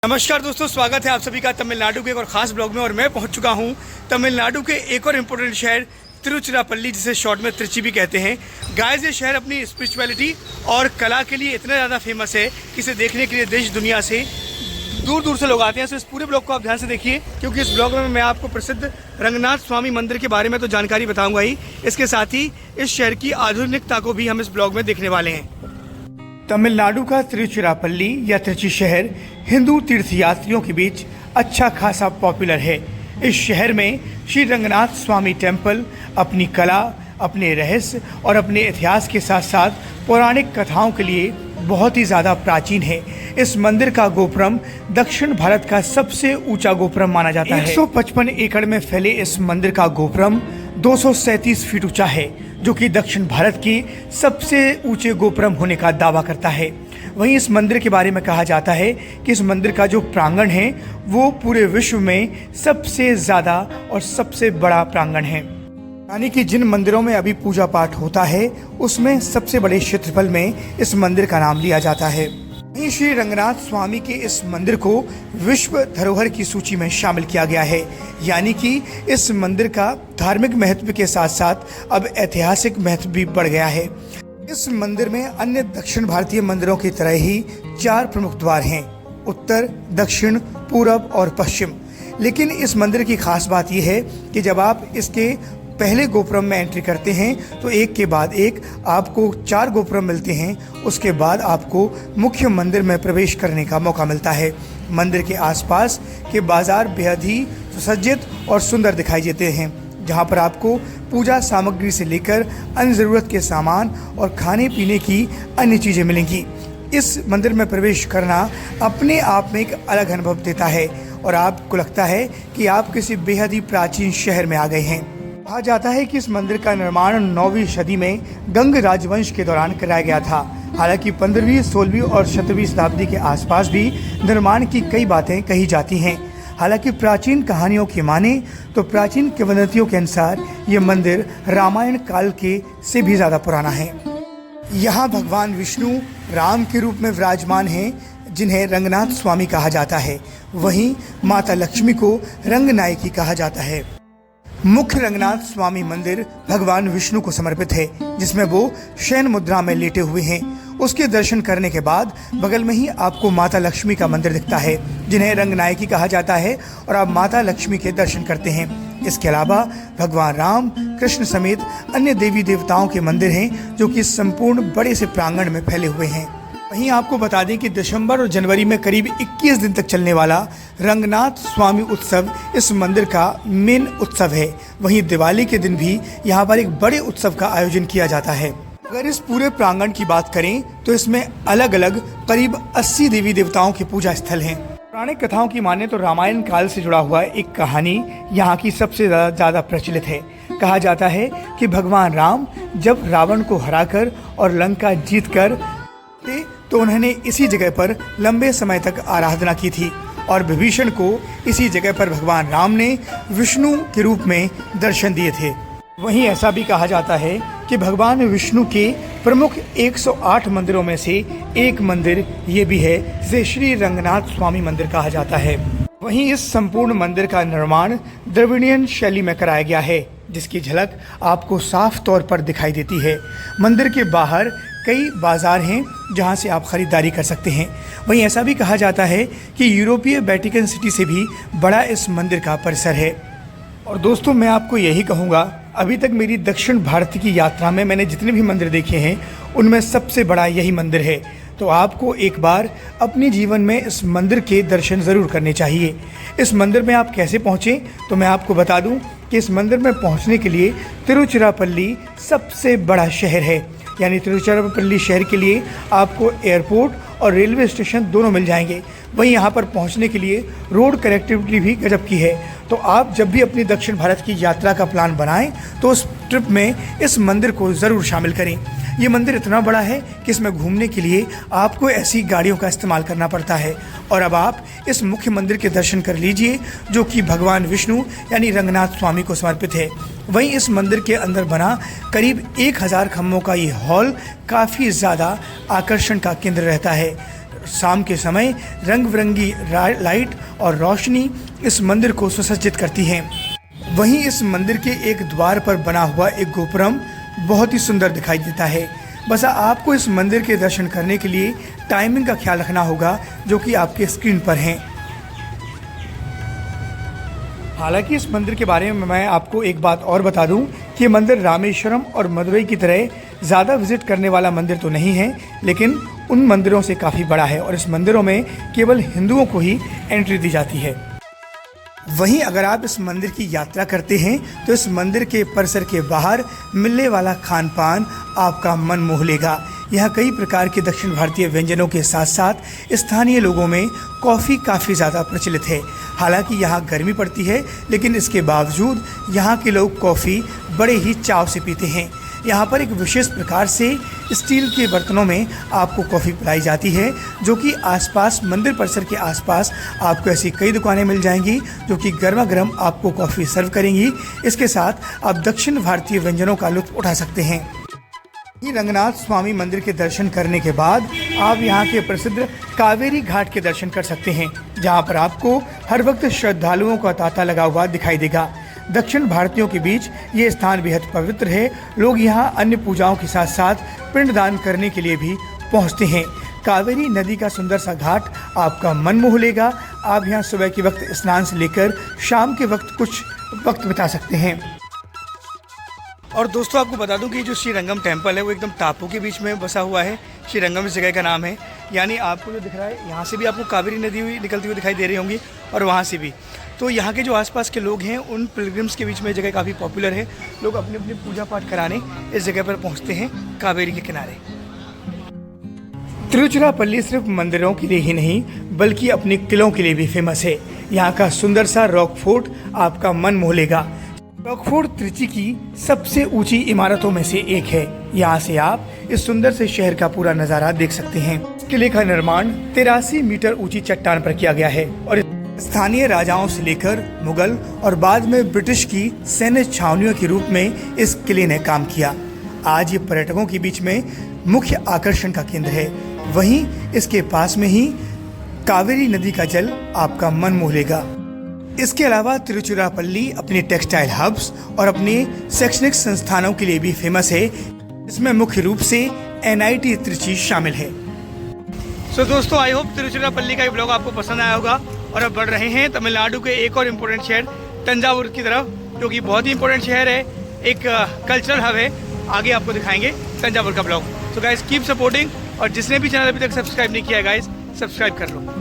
नमस्कार दोस्तों, स्वागत है आप सभी का तमिलनाडु के एक और ख़ास ब्लॉग में। और मैं पहुंच चुका हूं तमिलनाडु के एक और इम्पोर्टेंट शहर तिरुचिरापल्ली, जिसे शॉर्ट में त्रिची भी कहते हैं। गाइस, ये शहर अपनी स्पिरिचुअलिटी और कला के लिए इतना ज़्यादा फेमस है कि इसे देखने के लिए देश दुनिया से दूर दूर से लोग आते हैं। तो इस पूरे ब्लॉग को आप ध्यान से देखिए, क्योंकि इस ब्लॉग में मैं आपको प्रसिद्ध रंगनाथ स्वामी मंदिर के बारे में तो जानकारी बताऊँगा ही, इसके साथ ही इस शहर की आधुनिकता को भी हम इस ब्लॉग में देखने वाले हैं। तमिलनाडु का तिरुचिरापल्ली या त्रिची शहर हिंदू तीर्थयात्रियों के बीच अच्छा खासा पॉपुलर है। इस शहर में श्री रंगनाथ स्वामी टेम्पल अपनी कला, अपने रहस्य और अपने इतिहास के साथ साथ पौराणिक कथाओं के लिए बहुत ही ज़्यादा प्राचीन है। इस मंदिर का गोपुरम दक्षिण भारत का सबसे ऊंचा गोपुरम माना जाता है। 155 एकड़ में फैले इस मंदिर का गोपुरम 237 फीट ऊंचा है, जो कि दक्षिण भारत की सबसे ऊंचे गोपुरम होने का दावा करता है। वहीं इस मंदिर के बारे में कहा जाता है कि इस मंदिर का जो प्रांगण है वो पूरे विश्व में सबसे ज़्यादा और सबसे बड़ा प्रांगण है। यानी कि जिन मंदिरों में अभी पूजा पाठ होता है उसमें सबसे बड़े क्षेत्रफल में इस मंदिर का नाम लिया जाता है। वहीं श्री रंगनाथ स्वामी के इस मंदिर को विश्व धरोहर की सूची में शामिल किया गया है। यानी कि इस मंदिर का धार्मिक महत्व के साथ साथ अब ऐतिहासिक महत्व भी बढ़ गया है। इस मंदिर में अन्य दक्षिण भारतीय मंदिरों की तरह ही 4 प्रमुख द्वार हैं: उत्तर, दक्षिण, पूरब और पश्चिम। लेकिन इस मंदिर की खास बात यह है कि जब आप इसके पहले गोपुरम में एंट्री करते हैं तो एक के बाद एक आपको 4 गोपुरम मिलते हैं। उसके बाद आपको मुख्य मंदिर में प्रवेश करने का मौका मिलता है। मंदिर के आसपास के बाजार बेहद ही सुसज्जित और सुंदर दिखाई देते हैं, जहां पर आपको पूजा सामग्री से लेकर अन्य ज़रूरत के सामान और खाने पीने की अन्य चीज़ें मिलेंगी। इस मंदिर में प्रवेश करना अपने आप में एक अलग अनुभव देता है और आपको लगता है कि आप किसी बेहद ही प्राचीन शहर में आ गए हैं। कहा जाता है कि इस मंदिर का निर्माण 9वीं सदी में गंग राजवंश के दौरान कराया गया था। हालांकि 15वीं, 16वीं और 17वीं शताब्दी के आसपास भी निर्माण की कई बातें कही जाती हैं। हालांकि प्राचीन कहानियों की माने तो प्राचीन किंवदंतियों के अनुसार ये मंदिर रामायण काल के से भी ज़्यादा पुराना है। यहाँ भगवान विष्णु राम के रूप में विराजमान हैं, जिन्हें रंगनाथ स्वामी कहा जाता है। वहीं माता लक्ष्मी को रंगनायकी कहा जाता है। मुख्य रंगनाथ स्वामी मंदिर भगवान विष्णु को समर्पित है, जिसमें वो शयन मुद्रा में लेटे हुए हैं। उसके दर्शन करने के बाद बगल में ही आपको माता लक्ष्मी का मंदिर दिखता है, जिन्हें रंगनायकी कहा जाता है, और आप माता लक्ष्मी के दर्शन करते हैं। इसके अलावा भगवान राम, कृष्ण समेत अन्य देवी देवताओं के मंदिर हैं, जो कि संपूर्ण बड़े से प्रांगण में फैले हुए हैं। वहीं आपको बता दें कि दिसंबर और जनवरी में करीब 21 दिन तक चलने वाला रंगनाथ स्वामी उत्सव इस मंदिर का मेन उत्सव है। वहीं दिवाली के दिन भी यहाँ पर एक बड़े उत्सव का आयोजन किया जाता है। अगर इस पूरे प्रांगण की बात करें तो इसमें अलग अलग करीब 80 देवी देवताओं के पूजा स्थल हैं। पौराणिक कथाओं की माने तो रामायण काल से जुड़ा हुआ एक कहानी यहाँ की सबसे ज़्यादा प्रचलित है। कहा जाता है कि भगवान राम जब रावण को हराकर और लंका जीत कर तो उन्होंने इसी जगह पर लंबे समय तक आराधना की थी, और विभीषण को इसी जगह पर भगवान राम ने विष्णु के रूप में दर्शन दिए थे। वहीं ऐसा भी कहा जाता है कि भगवान विष्णु के प्रमुख 108 मंदिरों में से एक मंदिर ये भी है, जिसे श्री रंगनाथ स्वामी मंदिर कहा जाता है। वहीं इस संपूर्ण मंदिर का निर्माण द्रविड़ियन शैली में कराया गया है, जिसकी झलक आपको साफ तौर पर दिखाई देती है। मंदिर के बाहर कई बाजार हैं जहां से आप खरीदारी कर सकते हैं। वहीं ऐसा भी कहा जाता है कि यूरोपीय वेटिकन सिटी से भी बड़ा इस मंदिर का परिसर है। और दोस्तों, मैं आपको यही कहूँगा, अभी तक मेरी दक्षिण भारत की यात्रा में मैंने जितने भी मंदिर देखे हैं उनमें सबसे बड़ा यही मंदिर है। तो आपको एक बार अपने जीवन में इस मंदिर के दर्शन ज़रूर करने चाहिए। इस मंदिर में आप कैसे पहुँचें तो मैं आपको बता दूं कि इस मंदिर में पहुँचने के लिए तिरुचिरापल्ली सबसे बड़ा शहर है। यानी तिरुचिरापल्ली शहर के लिए आपको एयरपोर्ट और रेलवे स्टेशन दोनों मिल जाएंगे। वहीं यहाँ पर पहुँचने के लिए रोड कनेक्टिविटी भी गजब की है। तो आप जब भी अपनी दक्षिण भारत की यात्रा का प्लान बनाएं तो उस ट्रिप में इस मंदिर को ज़रूर शामिल करें। ये मंदिर इतना बड़ा है कि इसमें घूमने के लिए आपको ऐसी गाड़ियों का इस्तेमाल करना पड़ता है। और अब आप इस मुख्य मंदिर के दर्शन कर लीजिए, जो कि भगवान विष्णु यानी रंगनाथ स्वामी को समर्पित है। वहीं इस मंदिर के अंदर बना करीब 1000 खम्भों का ये हॉल काफ़ी ज़्यादा आकर्षण का केंद्र रहता है। शाम के समय रंग बिरंगी लाइट और रोशनी इस मंदिर को सुसज्जित करती हैं। वहीं इस मंदिर के एक द्वार पर बना हुआ एक गोपुरम बहुत ही सुंदर दिखाई देता है। बस आपको इस मंदिर के दर्शन करने के लिए टाइमिंग का ख्याल रखना होगा, जो कि आपके स्क्रीन पर हैं। हालांकि इस मंदिर के बारे में मैं आपको एक बात और बता दूं कि मंदिर रामेश्वरम और मदुरई की तरह ज़्यादा विजिट करने वाला मंदिर तो नहीं है, लेकिन उन मंदिरों से काफ़ी बड़ा है और इस मंदिरों में केवल हिंदुओं को ही एंट्री दी जाती है। वहीं अगर आप इस मंदिर की यात्रा करते हैं तो इस मंदिर के परिसर के बाहर मिलने वाला खान पान आपका मन मोह लेगा। यहाँ कई प्रकार के दक्षिण भारतीय व्यंजनों के साथ साथ स्थानीय लोगों में कॉफ़ी काफ़ी ज़्यादा प्रचलित है। हालांकि यहाँ गर्मी पड़ती है, लेकिन इसके बावजूद यहाँ के लोग कॉफ़ी बड़े ही चाव से पीते हैं। यहाँ पर एक विशेष प्रकार से स्टील के बर्तनों में आपको कॉफ़ी पिलाई जाती है, जो कि आसपास मंदिर परिसर के आसपास आपको ऐसी कई दुकानें मिल जाएंगी जो कि गर्मा गर्म आपको कॉफ़ी सर्व करेंगी। इसके साथ आप दक्षिण भारतीय व्यंजनों का लुत्फ़ उठा सकते हैं। रंगनाथ स्वामी मंदिर के दर्शन करने के बाद आप यहाँ के प्रसिद्ध कावेरी घाट के दर्शन कर सकते हैं, जहाँ पर आपको हर वक्त श्रद्धालुओं का तांता लगा हुआ दिखाई देगा। दक्षिण भारतीयों के बीच ये स्थान बेहद पवित्र है। लोग यहाँ अन्य पूजाओं के साथ साथ पिंडदान करने के लिए भी पहुँचते हैं। कावेरी नदी का सुंदर सा घाट आपका मन मोह लेगा। आप यहाँ सुबह के वक्त स्नान से लेकर शाम के वक्त कुछ वक्त बिता सकते हैं। और दोस्तों आपको बता दूं कि जो श्रीरंगम टेम्पल है वो एकदम टापू के बीच में बसा हुआ है। श्रीरंगम इस जगह का नाम है। यानी आपको जो दिख रहा है, यहाँ से भी आपको कावेरी नदी हुई निकलती हुई दिखाई दे रही होंगी और वहाँ से भी। तो यहाँ के जो आसपास के लोग हैं उन पिलग्रिम्स के बीच में जगह काफ़ी पॉपुलर है। लोग अपनी अपनी पूजा पाठ कराने इस जगह पर पहुँचते हैं कावेरी के किनारे। तिरुचिरापल्ली सिर्फ मंदिरों के लिए ही नहीं बल्कि अपने किलों के लिए भी फेमस है। यहाँ का सुंदर सा रॉक फोर्ट आपका मन मोह लेगा। रॉक फोर्ट त्रिची की सबसे ऊंची इमारतों में से एक है। यहाँ से आप इस सुंदर से शहर का पूरा नजारा देख सकते हैं। इस किले का निर्माण 83 मीटर ऊंची चट्टान पर किया गया है और स्थानीय राजाओं से लेकर मुगल और बाद में ब्रिटिश की सैन्य छावनियों के रूप में इस किले ने काम किया। आज ये पर्यटकों के बीच में मुख्य आकर्षण का केंद्र है। वहीं इसके पास में ही कावेरी नदी का जल आपका मन मोह लेगा। इसके अलावा तिरुचिरापल्ली अपने टेक्सटाइल हब्स और अपने शैक्षणिक संस्थानों के लिए भी फेमस है, इसमें मुख्य रूप से NIT त्रिची शामिल है। सो दोस्तों, आई होप तिरुचिरापल्ली का ये ब्लॉग आपको पसंद आया होगा। और अब बढ़ रहे हैं तमिलनाडु के एक और इम्पोर्टेंट शहर तंजावुर की तरफ, जो कि बहुत ही इंपॉर्टेंट शहर है, एक कल्चरल हब है। आगे आपको दिखाएंगे तंजावुर का blog. So guys keep supporting, और जिसने भी चैनल अभी तक सब्सक्राइब नहीं किया है गाइस, सब्सक्राइब कर लो।